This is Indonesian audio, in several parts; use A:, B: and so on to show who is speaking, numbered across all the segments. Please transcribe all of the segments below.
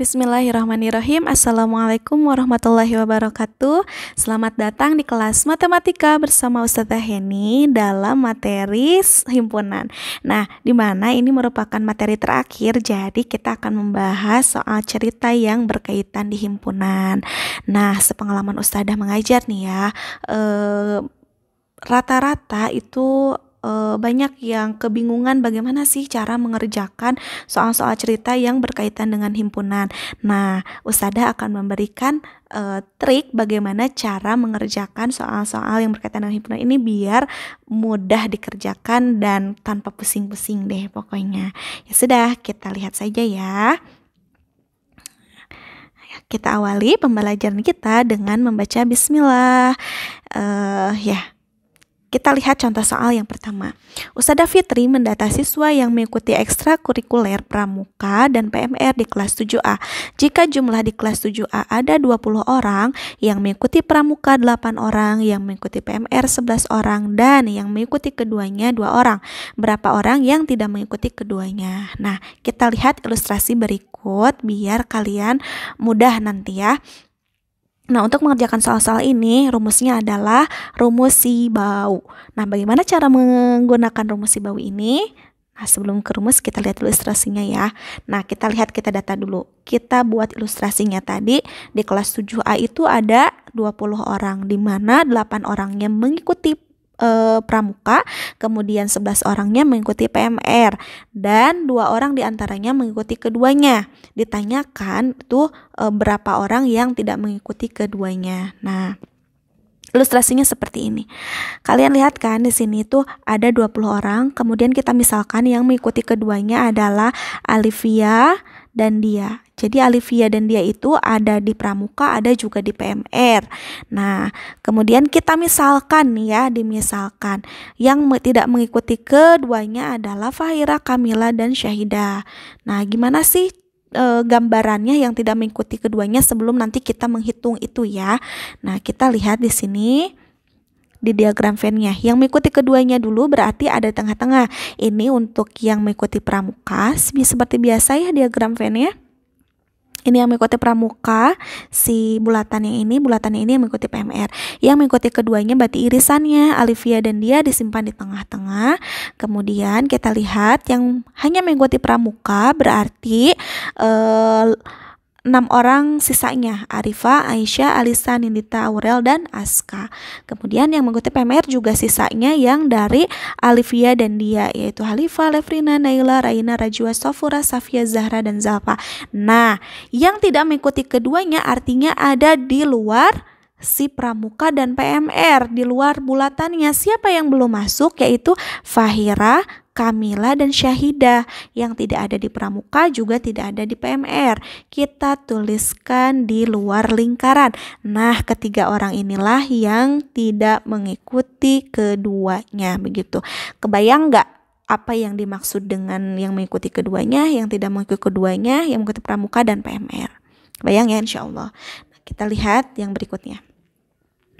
A: Bismillahirrahmanirrahim. Assalamualaikum warahmatullahi wabarakatuh. Selamat datang di kelas matematika bersama Ustazah Heni dalam materi himpunan. Nah, di mana ini merupakan materi terakhir, jadi kita akan membahas soal cerita yang berkaitan di himpunan. Nah, sepengalaman Ustazah mengajar nih ya, rata-rata itu banyak yang kebingungan bagaimana sih cara mengerjakan soal-soal cerita yang berkaitan dengan himpunan. Nah, Ustazah akan memberikan trik bagaimana cara mengerjakan soal-soal yang berkaitan dengan himpunan ini biar mudah dikerjakan dan tanpa pusing-pusing deh pokoknya. Ya sudah, kita lihat saja ya. Kita awali pembelajaran kita dengan membaca bismillah. Kita lihat contoh soal yang pertama. Ustazah Fitri mendata siswa yang mengikuti ekstrakurikuler pramuka dan PMR di kelas 7A. Jika jumlah di kelas 7A ada 20 orang, yang mengikuti pramuka 8 orang, yang mengikuti PMR 11 orang, dan yang mengikuti keduanya 2 orang. Berapa orang yang tidak mengikuti keduanya? Nah, kita lihat ilustrasi berikut biar kalian mudah nanti ya. Nah, untuk mengerjakan soal-soal ini, rumusnya adalah rumus si bau. Nah, bagaimana cara menggunakan rumus si bau ini? Nah, sebelum ke rumus, kita lihat ilustrasinya ya. Nah, kita data dulu. Kita buat ilustrasinya tadi. Di kelas 7A itu ada 20 orang, di mana 8 orangnya mengikuti pramuka, kemudian 11 orangnya mengikuti PMR, dan 2 orang diantaranya mengikuti keduanya. Ditanyakan tuh berapa orang yang tidak mengikuti keduanya. Nah, ilustrasinya seperti ini. Kalian lihat kan di sini tuh ada 20 orang, kemudian kita misalkan yang mengikuti keduanya adalah Alivia dan Dia. Jadi Alivia dan Dia itu ada di pramuka, ada juga di PMR. Nah, kemudian kita misalkan nih ya, dimisalkan yang tidak mengikuti keduanya adalah Fahira, Kamila, dan Syahidah. Nah, gimana sih gambarannya yang tidak mengikuti keduanya sebelum nanti kita menghitung itu ya. Nah, kita lihat di sini di diagram Venn-nya. Yang mengikuti keduanya dulu berarti ada tengah-tengah. Ini untuk yang mengikuti pramuka, seperti biasa ya diagram Venn-nya. Ini yang mengikuti pramuka, si bulatan yang ini yang mengikuti PMR. Yang mengikuti keduanya berarti irisannya Alivia dan Dia disimpan di tengah-tengah. Kemudian kita lihat yang hanya mengikuti pramuka berarti 6 orang sisanya, Arifa, Aisyah, Alisa, Nindita, Aurel, dan Aska. Kemudian yang mengikuti PMR juga sisanya yang dari Alivia dan Dia, yaitu Halifa, Lefrina, Naila, Raina, Rajwa, Sofura, Safia, Zahra, dan Zalfa. Nah, yang tidak mengikuti keduanya artinya ada di luar si pramuka dan PMR, di luar bulatannya. Siapa yang belum masuk? Yaitu Fahira, Kamila, dan Syahidah. Yang tidak ada di pramuka juga tidak ada di PMR. Kita tuliskan di luar lingkaran. Nah, ketiga orang inilah yang tidak mengikuti keduanya. Begitu. Kebayang nggak apa yang dimaksud dengan yang mengikuti keduanya, yang tidak mengikuti keduanya, yang mengikuti pramuka dan PMR? Bayang ya, insya Allah. Nah, kita lihat yang berikutnya.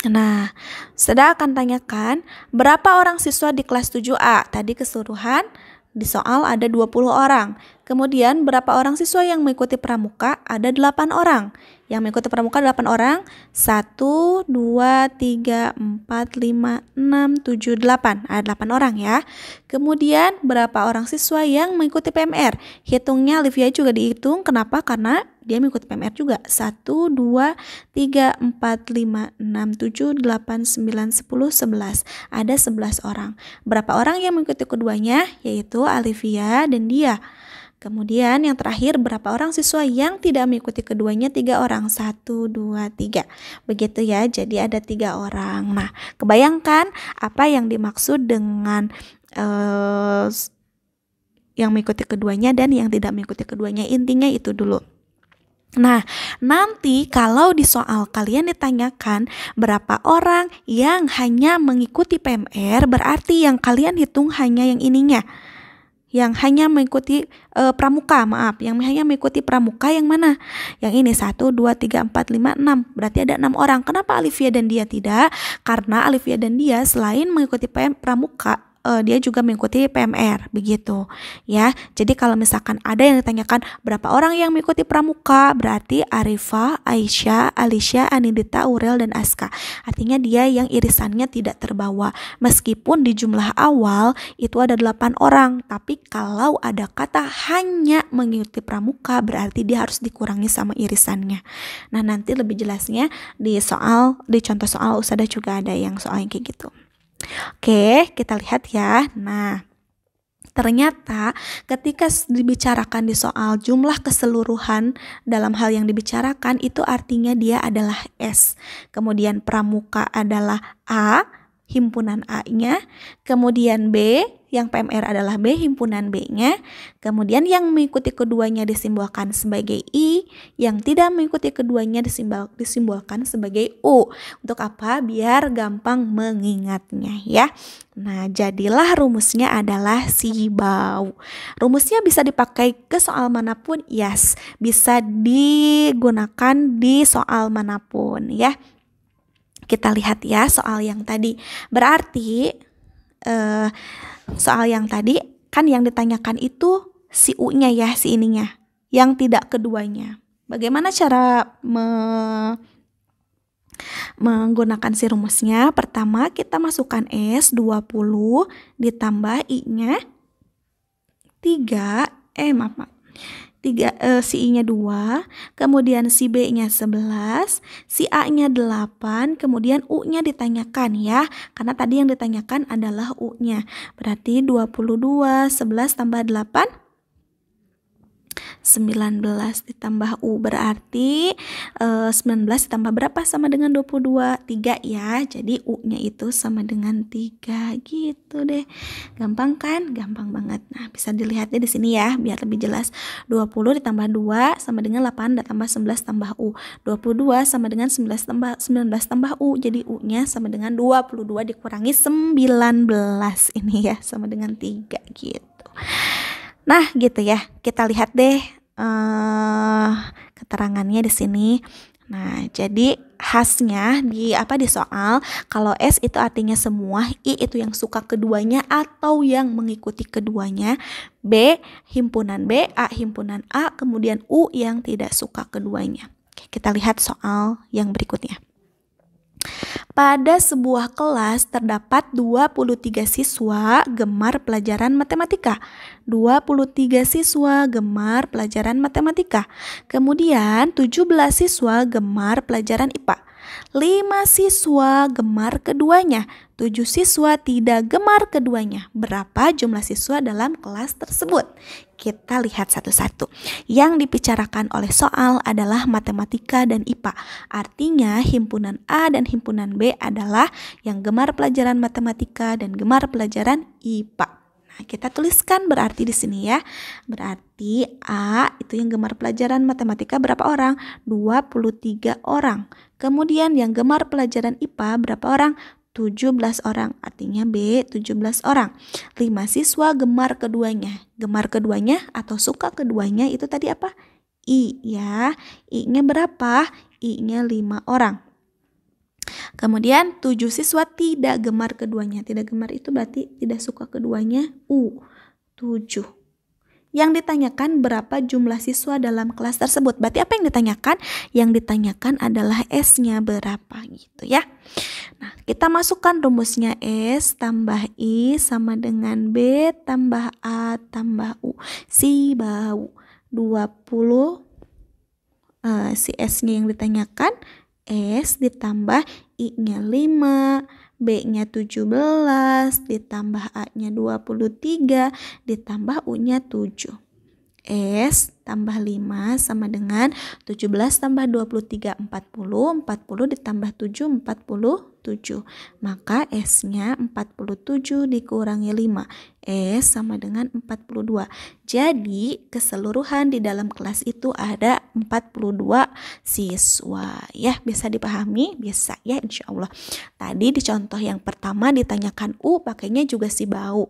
A: Nah, saya akan tanyakan berapa orang siswa di kelas 7A? Tadi keseluruhan di soal ada 20 orang. Kemudian berapa orang siswa yang mengikuti pramuka? Ada 8 orang. Yang mengikuti pramuka 8 orang. 1, 2, 3, 4, 5, 6, 7, 8. Ada 8 orang ya. Kemudian berapa orang siswa yang mengikuti PMR? Hitungnya Olivia juga dihitung. Kenapa? Karena dia mengikuti PMR juga. 1, 2, 3, 4, 5, 6, 7, 8, 9, 10, 11. Ada 11 orang. Berapa orang yang mengikuti keduanya? Yaitu Alivia dan Dia. Kemudian yang terakhir, berapa orang siswa yang tidak mengikuti keduanya? 3 orang. 1, 2, 3. Begitu ya, jadi ada 3 orang. Nah, kebayangkan apa yang dimaksud dengan yang mengikuti keduanya dan yang tidak mengikuti keduanya. Intinya itu dulu. Nah, nanti kalau di soal kalian ditanyakan berapa orang yang hanya mengikuti PMR, berarti yang kalian hitung hanya yang ininya. Yang hanya mengikuti pramuka, yang hanya mengikuti pramuka yang mana? Yang ini 1, 2, 3, 4, 5, 6. Berarti ada 6 orang. Kenapa Alivia dan Dia tidak? Karena Alivia dan Dia selain mengikuti pramuka, dia juga mengikuti PMR begitu ya. Jadi kalau misalkan ada yang ditanyakan berapa orang yang mengikuti pramuka, berarti Arifah, Aisyah, Alisha, Anindita, Aurel, dan Aska. Artinya dia yang irisannya tidak terbawa. Meskipun di jumlah awal itu ada 8 orang, tapi kalau ada kata hanya mengikuti pramuka berarti dia harus dikurangi sama irisannya. Nah, nanti lebih jelasnya di contoh soal Ustazah juga ada yang soal yang kayak gitu. Oke, kita lihat ya. Nah, ternyata ketika dibicarakan di soal jumlah keseluruhan dalam hal yang dibicarakan itu artinya dia adalah S. Kemudian pramuka adalah A, himpunan A-nya. Kemudian B, yang PMR adalah B, himpunan B-nya. Kemudian yang mengikuti keduanya disimbolkan sebagai I, yang tidak mengikuti keduanya disimbolkan sebagai U. Untuk apa? Biar gampang mengingatnya ya. Nah, jadilah rumusnya adalah SIBAU. Rumusnya bisa dipakai ke soal manapun, yes. Bisa digunakan di soal manapun ya. Kita lihat ya soal yang tadi. Berarti soal yang tadi kan yang ditanyakan itu si U-nya ya, si ininya, yang tidak keduanya. Bagaimana cara menggunakan si rumusnya? Pertama kita masukkan S 20 ditambah I-nya 3, si I-nya 2, kemudian si B-nya 11, si A-nya 8, kemudian U-nya ditanyakan ya, karena tadi yang ditanyakan adalah U-nya. Berarti 22, 11 tambah 8, 19 ditambah U, berarti 19 ditambah berapa sama dengan 22? 3 ya. Jadi U-nya itu sama dengan 3 gitu deh. Gampang kan? Gampang banget. Nah, bisa dilihatnya di sini ya biar lebih jelas. 20 ditambah 2 sama dengan 8 ditambah 11 tambah U. 22 sama dengan 19 tambah U. Jadi U-nya sama dengan 22 dikurangi 19 ini ya, sama dengan 3 gitu. Nah, gitu ya. Kita lihat deh keterangannya di sini. Nah, jadi khasnya di soal, kalau S itu artinya semua, I itu yang suka keduanya atau yang mengikuti keduanya, B himpunan B, A himpunan A, kemudian U yang tidak suka keduanya. Oke, kita lihat soal yang berikutnya. Pada sebuah kelas terdapat 23 siswa gemar pelajaran matematika. 23 siswa gemar pelajaran matematika. Kemudian 17 siswa gemar pelajaran IPA. 5 siswa gemar keduanya. 7 siswa tidak gemar keduanya. Berapa jumlah siswa dalam kelas tersebut? Kita lihat satu-satu. Yang dibicarakan oleh soal adalah matematika dan IPA. Artinya himpunan A dan himpunan B adalah yang gemar pelajaran matematika dan gemar pelajaran IPA. Nah, kita tuliskan berarti di sini ya. Berarti A itu yang gemar pelajaran matematika berapa orang? 23 orang. Kemudian yang gemar pelajaran IPA berapa orang? 17 orang. Artinya B 17 orang. 5 siswa gemar keduanya. Gemar keduanya atau suka keduanya itu tadi apa? I ya. I-nya berapa? I-nya 5 orang. Kemudian 7 siswa tidak gemar keduanya. Tidak gemar itu berarti tidak suka keduanya. U 7. Yang ditanyakan berapa jumlah siswa dalam kelas tersebut. Berarti apa yang ditanyakan? Yang ditanyakan adalah S-nya berapa gitu ya. Nah, kita masukkan rumusnya S tambah I sama dengan B tambah A tambah U. SIBAU 20 si S-nya yang ditanyakan S ditambah I-nya 5, B-nya 17, ditambah A-nya 23, ditambah U-nya 7. S tambah 5 sama dengan 17 tambah 23, 40, 40 ditambah 7, 47. Maka S-nya 47 dikurangi 5. S sama dengan 42. Jadi keseluruhan di dalam kelas itu ada 42 siswa. Ya, bisa dipahami? Bisa ya, insya Allah. Tadi di contoh yang pertama ditanyakan U, pakainya juga SIBAU.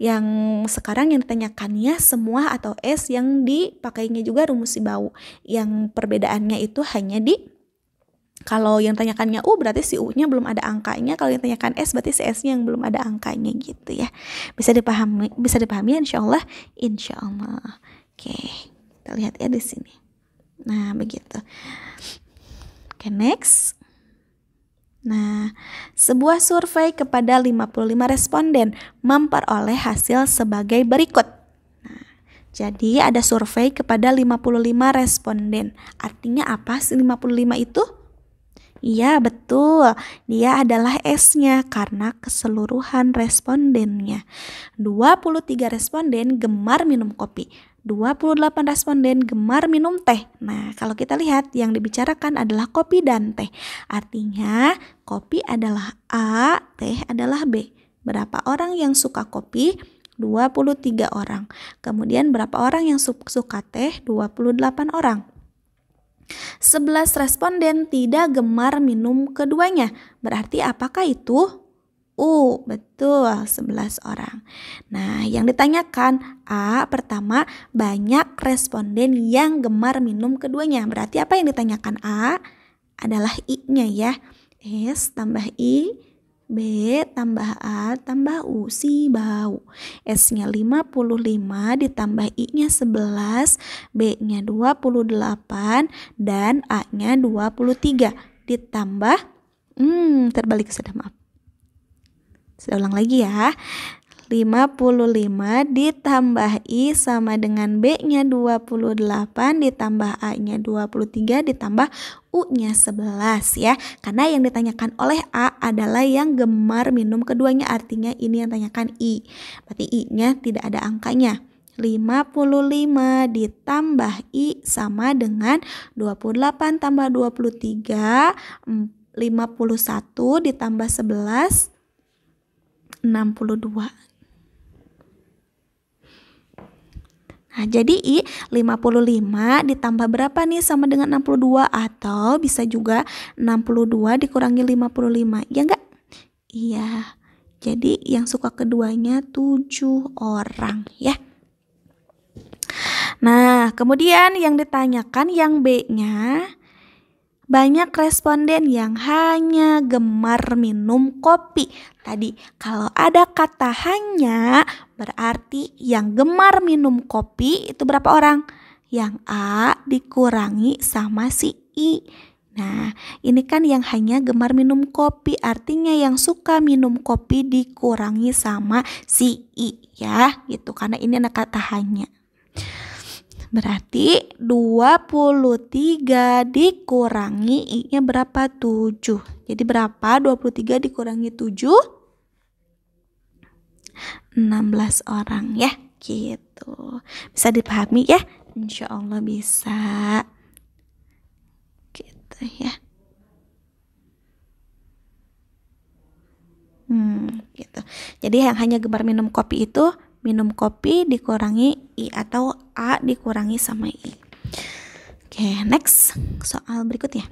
A: Yang sekarang yang ditanyakannya semua atau S, yang dipakainya juga rumus SIBAU. Yang perbedaannya itu hanya di Kalau yang tanyakannya U berarti si U-nya belum ada angkanya. Kalau yang tanyakan S berarti si S-nya yang belum ada angkanya gitu ya. Bisa dipahami insyaallah. Oke, kita lihat ya di sini. Nah, begitu. Oke, next. Nah, sebuah survei kepada 55 responden memperoleh hasil sebagai berikut. Nah, jadi ada survei kepada 55 responden. Artinya apa sih 55 itu? Iya, betul. Dia adalah S-nya karena keseluruhan respondennya. 23 responden gemar minum kopi. 28 responden gemar minum teh. Nah, kalau kita lihat yang dibicarakan adalah kopi dan teh. Artinya, kopi adalah A, teh adalah B. Berapa orang yang suka kopi? 23 orang. Kemudian berapa orang yang suka teh? 28 orang. 11 responden tidak gemar minum keduanya. Berarti apakah itu? Betul, 11 orang. Nah, yang ditanyakan A, pertama, banyak responden yang gemar minum keduanya. Berarti apa yang ditanyakan A? Adalah I-nya ya. S tambah I, B tambah A tambah U, si bau. S-nya 55 ditambah I-nya 11, B-nya 28 dan A-nya 23 ditambah terbalik sudah, maaf. Saya ulang lagi ya. 55 ditambah I sama dengan B-nya 28 ditambah A-nya 23 ditambah U-nya 11 ya. Karena yang ditanyakan oleh A adalah yang gemar minum keduanya, artinya ini yang tanyakan I. Berarti I-nya tidak ada angkanya. 55 ditambah I sama dengan 28 tambah 23, 51 ditambah 11, 62. Nah, jadi I 55 ditambah berapa nih sama dengan 62, atau bisa juga 62 dikurangi 55. Ya enggak? Iya. Jadi yang suka keduanya 7 orang ya. Nah, kemudian yang ditanyakan yang B-nya, banyak responden yang hanya gemar minum kopi. Tadi kalau ada kata hanya berarti yang gemar minum kopi itu berapa orang? Yang A dikurangi sama si I. Nah, ini kan yang hanya gemar minum kopi, artinya yang suka minum kopi dikurangi sama si I ya, gitu. Karena ini ada kata hanya. Berarti 23 dikurangi I-nya berapa? 7. Jadi berapa? 23 dikurangi 7? 16 orang ya, gitu. Bisa dipahami ya? Insya Allah bisa. Gitu ya. Gitu. Jadi yang hanya gemar minum kopi itu minum kopi dikurangi I atau A dikurangi sama I. Oke, next soal berikutnya.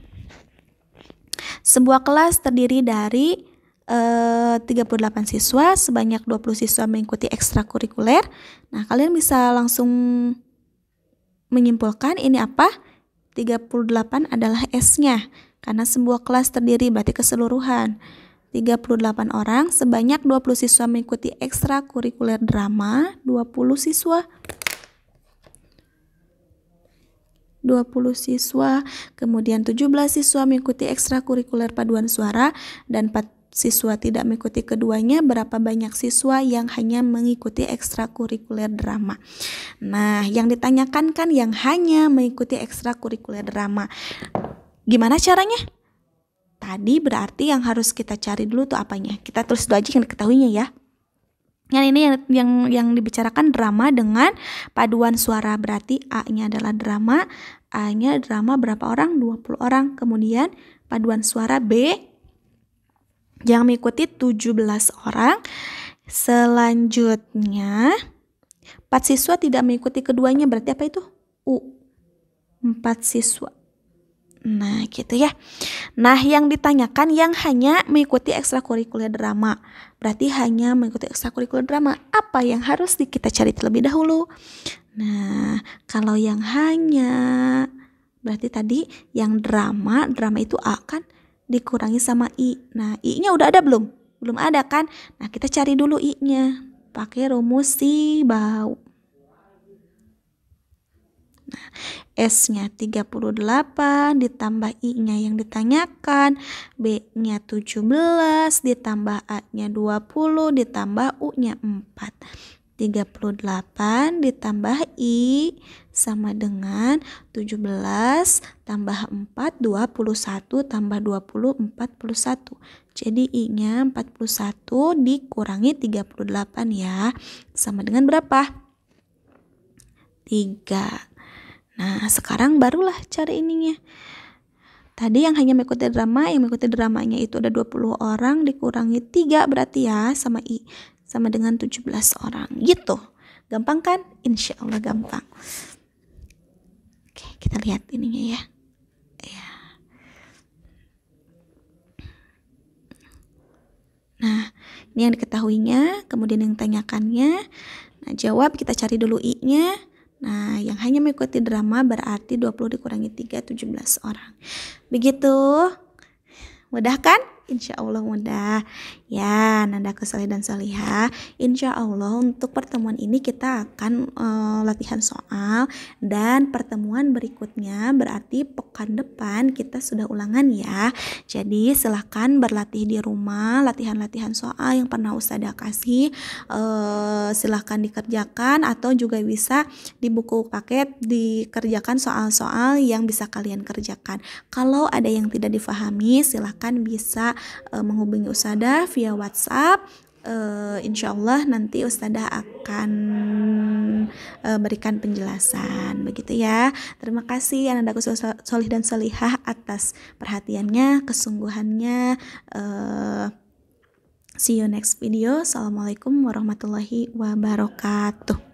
A: Sebuah kelas terdiri dari 38 siswa, sebanyak 20 siswa mengikuti ekstrakurikuler. Nah, kalian bisa langsung menyimpulkan ini apa? 38 adalah S-nya, karena sebuah kelas terdiri berarti keseluruhan. 38 orang, sebanyak 20 siswa mengikuti ekstrakurikuler drama, 20 siswa. 20 siswa, kemudian 17 siswa mengikuti ekstrakurikuler paduan suara dan 4 siswa tidak mengikuti keduanya. Berapa banyak siswa yang hanya mengikuti ekstrakurikuler drama? Nah, yang ditanyakan kan yang hanya mengikuti ekstrakurikuler drama. Gimana caranya? Tadi berarti yang harus kita cari dulu tuh apanya? Kita tulis dulu aja yang diketahuinya ya. Yang ini yang dibicarakan drama dengan paduan suara, berarti A-nya adalah drama, A-nya drama berapa orang? 20 orang. Kemudian paduan suara B yang mengikuti 17 orang. Selanjutnya 4 siswa tidak mengikuti keduanya, berarti apa itu? 4 siswa. Nah, gitu ya. Nah, yang ditanyakan yang hanya mengikuti ekstrakurikuler drama. Berarti hanya mengikuti ekstrakurikuler drama. Apa yang harus kita cari terlebih dahulu? Nah, kalau yang hanya Berarti tadi yang drama itu A kan, dikurangi sama I. Nah, I-nya udah ada belum? Belum ada kan? Nah, kita cari dulu I-nya. Pakai rumus si bau. Nah, S-nya 38 ditambah I-nya yang ditanyakan, B-nya 17 ditambah A-nya 20 ditambah U-nya 4. 38 ditambah I sama dengan 17 tambah 4, 21 tambah 20, 41. Jadi I-nya 41 dikurangi 38 ya. Sama dengan berapa? 3. Nah, sekarang barulah cari ininya. Tadi yang hanya mengikuti drama, yang mengikuti dramanya itu ada 20 orang dikurangi 3 berarti ya sama I. Sama dengan 17 orang gitu. Gampang kan? Insya Allah gampang. Oke, kita lihat ininya ya. Nah, ini yang diketahuinya, kemudian yang tanyakannya. Nah, jawab, kita cari dulu I-nya. Nah, yang hanya mengikuti drama berarti 20 dikurangi 3, 17 orang. Begitu. Mudah kan? Insya Allah mudah. Ya, Nandaku Salih dan Salihah, insya Allah untuk pertemuan ini kita akan latihan soal, dan pertemuan berikutnya berarti pekan depan kita sudah ulangan ya. Jadi silahkan berlatih di rumah, latihan-latihan soal yang pernah Ustazah kasih, silahkan dikerjakan atau juga bisa di buku paket dikerjakan soal-soal yang bisa kalian kerjakan. Kalau ada yang tidak difahami, silahkan bisa menghubungi Ustazah via WhatsApp. Insya Allah nanti Ustazah akan berikan penjelasan, begitu ya. Terima kasih Anandaku Solih dan Solihah atas perhatiannya, kesungguhannya. See you next video. Assalamualaikum warahmatullahi wabarakatuh.